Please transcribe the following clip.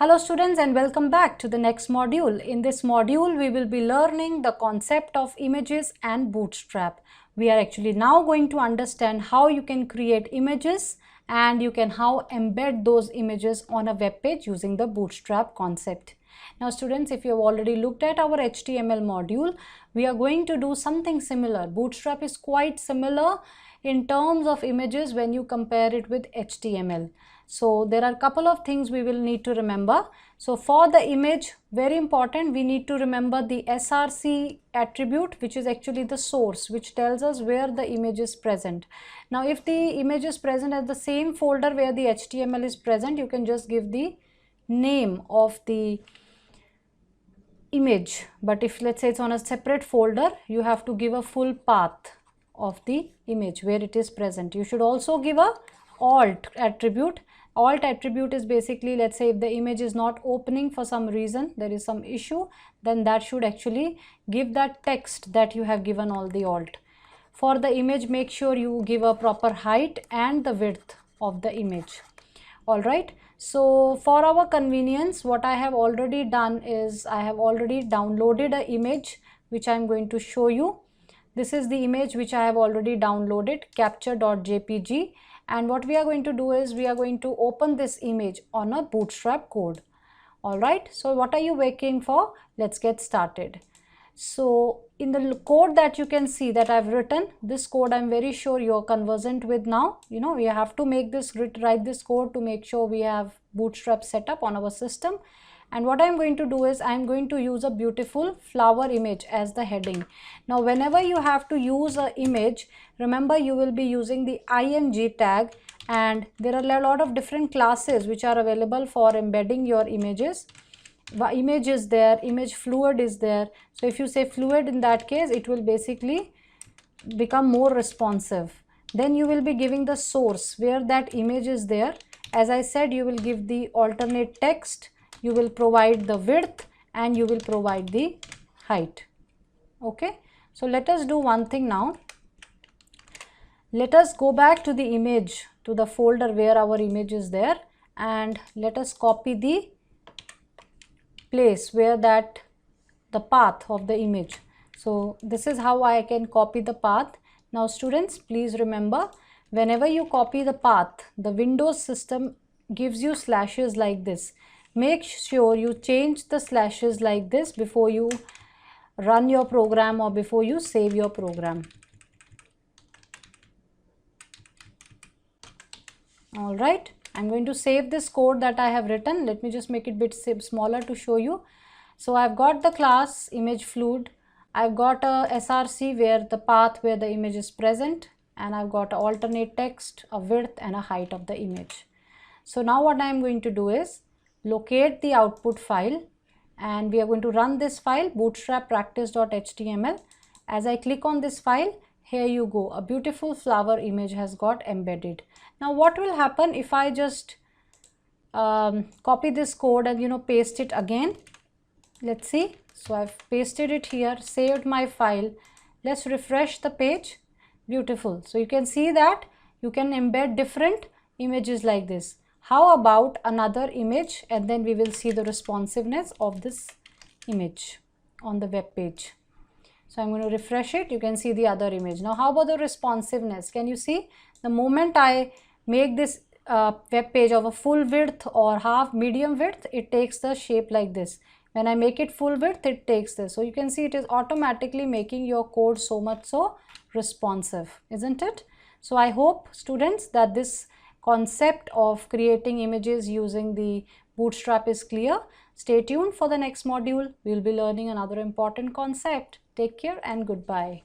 Hello students and welcome back to the next module. In this module, we will be learning the concept of images and Bootstrap. We are actually now going to understand how you can create images and you can how embed those images on a web page using the Bootstrap concept. Now students, if you have already looked at our HTML module, we are going to do something similar. Bootstrap is quite similar in terms of images when you compare it with HTML. So there are a couple of things we will need to remember. So for the image, very important, we need to remember the src attribute, which is actually the source, which tells us where the image is present. Now if the image is present at the same folder where the HTML is present, you can just give the name of the image. But if let's say it's on a separate folder, you have to give a full path of the image where it is present. You should also give a alt attribute. Alt attribute is basically, let's say if the image is not opening for some reason, there is some issue, then that should actually give that text that you have given all the alt. For the image, make sure you give a proper height and the width of the image. Alright, so for our convenience, what I have already done is I have already downloaded an image which I am going to show you. This is the image which I have already downloaded, capture.jpg. And what we are going to do is we are going to open this image on a Bootstrap code. Alright, so what are you waiting for? Let's get started. So in the code that you can see that I've written, this code I'm very sure you're conversant with now. You know, we have to make this, write this code to make sure we have Bootstrap set up on our system. And what I'm going to do is I'm going to use a beautiful flower image as the heading. Now whenever you have to use an image, remember you will be using the img tag, and there are a lot of different classes which are available for embedding your images. The image is there, image fluid is there. So if you say fluid, in that case it will basically become more responsive. Then you will be giving the source where that image is there. As I said, you will give the alternate text, you will provide the width, and you will provide the height. Okay, so let us do one thing now. Let us go back to the image, to the folder where our image is there, and let us copy the place where the path of the image. So this is how I can copy the path. Now students, please remember, whenever you copy the path, the Windows system gives you slashes like this. Make sure you change the slashes like this before you run your program or before you save your program. All right, I'm going to save this code that I have written. Let me just make it a bit smaller to show you. So I've got the class image fluid. I've got a src where the path where the image is present, and I've got an alternate text, a width and a height of the image. So now what I'm going to do is locate the output file, and we are going to run this file, bootstrap practice.html. As I click on this file, here you go, a beautiful flower image has got embedded. Now what will happen if I just copy this code and paste it again? Let's see. So I've pasted it here, saved my file. Let's refresh the page. Beautiful. So you can see that you can embed different images like this. How about another image, and then we will see the responsiveness of this image on the web page. So I'm going to refresh it. You can see the other image. Now how about the responsiveness? Can you see the moment I make this web page of a full width or half medium width, it takes the shape like this. When I make it full width, it takes this. So you can see it is automatically making your code so much so responsive, isn't it? So I hope students that this concept of creating images using the Bootstrap is clear. Stay tuned for the next module. We'll be learning another important concept. Take care and goodbye.